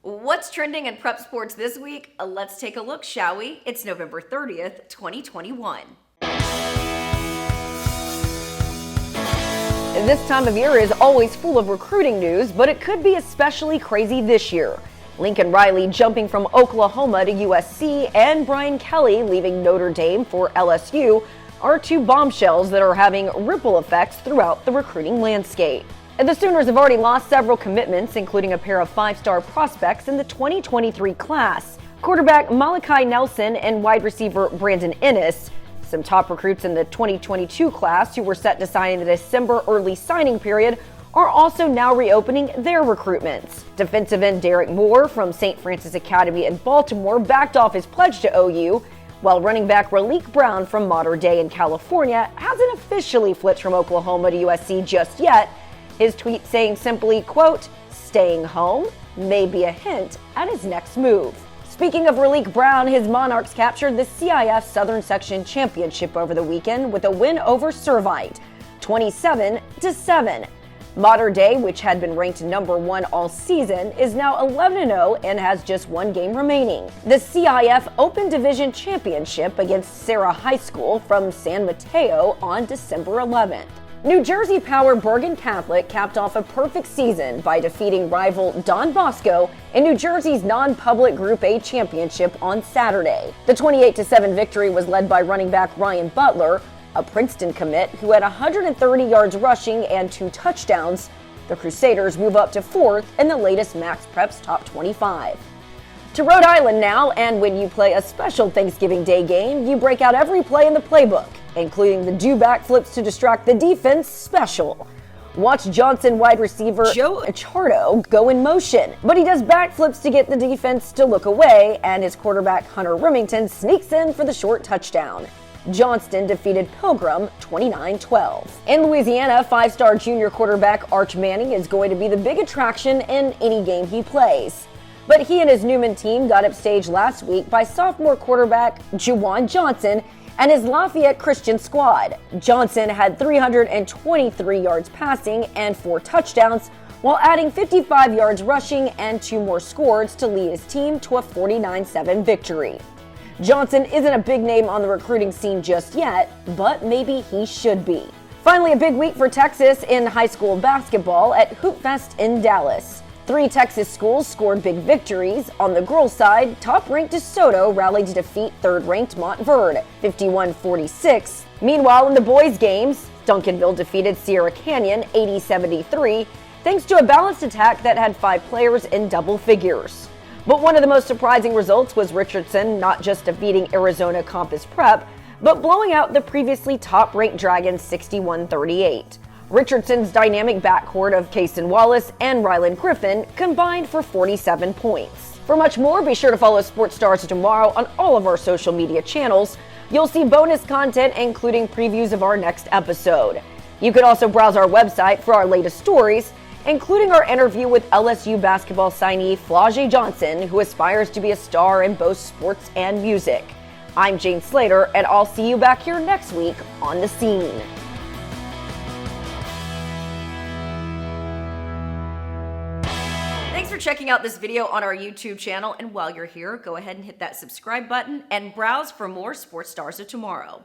What's trending in prep sports this week? Let's take a look, shall we? It's November 30th, 2021. This time of year is always full of recruiting news, but it could be especially crazy this year. Lincoln Riley jumping from Oklahoma to USC and Brian Kelly leaving Mater Dei for LSU are two bombshells that are having ripple effects throughout the recruiting landscape. The Sooners have already lost several commitments, including a pair of five-star prospects in the 2023 class. Quarterback Malachi Nelson and wide receiver Brandon Innis, some top recruits in the 2022 class who were set to sign in the December early signing period, are also now reopening their recruitments. Defensive end Derrick Moore from St. Francis Academy in Baltimore backed off his pledge to OU, while running back Raleek Brown from Mater Dei in California hasn't officially flipped from Oklahoma to USC just yet. His tweet saying simply, quote, "Staying home may be a hint at his next move." Speaking of Raleek Brown, his Monarchs captured the CIF Southern Section Championship over the weekend with a win over Servite, 27-7. Mater Dei, which had been ranked number 1 all season, is now 11-0 and has just one game remaining. The CIF Open Division Championship against Sarah High School from San Mateo on December 11th. New Jersey power Bergen Catholic capped off a perfect season by defeating rival Don Bosco in New Jersey's non-public Group A championship on Saturday. The 28-7 victory was led by running back Ryan Butler, a Princeton commit who had 130 yards rushing and 2 touchdowns. The Crusaders move up to 4th in the latest Max Preps Top 25. To Rhode Island now, and when you play a special Thanksgiving Day game, you break out every play in the playbook, including the do backflips to distract the defense special. Watch Johnson wide receiver Joe Achardo go in motion, but he does backflips to get the defense to look away, and his quarterback Hunter Remington sneaks in for the short touchdown. Johnston defeated Pilgrim 29-12. In Louisiana, 5-star junior quarterback Arch Manning is going to be the big attraction in any game he plays. But he and his Newman team got upstaged last week by sophomore quarterback Juwan Johnson and his Lafayette Christian squad. Johnson had 323 yards passing and 4 touchdowns, while adding 55 yards rushing and 2 more scores to lead his team to a 49-7 victory. Johnson isn't a big name on the recruiting scene just yet, but maybe he should be. Finally, a big week for Texas in high school basketball at Hoopfest in Dallas. 3 Texas schools scored big victories. On the girls' side, top-ranked DeSoto rallied to defeat third-ranked Montverde, 51-46. Meanwhile, in the boys' games, Duncanville defeated Sierra Canyon 80-73, thanks to a balanced attack that had 5 players in double figures. But one of the most surprising results was Richardson not just defeating Arizona Campus Prep, but blowing out the previously top-ranked Dragons 61-38. Richardson's dynamic backcourt of Cason Wallace and Rylan Griffin combined for 47 points. For much more, be sure to follow Sports Stars of Tomorrow on all of our social media channels. You'll see bonus content, including previews of our next episode. You can also browse our website for our latest stories, including our interview with LSU basketball signee Flau'jae Johnson, who aspires to be a star in both sports and music. I'm Jane Slater, and I'll see you back here next week on The Scene. Thanks for checking out this video on our YouTube channel, and while you're here, go ahead and hit that subscribe button and browse for more Sports Stars of Tomorrow.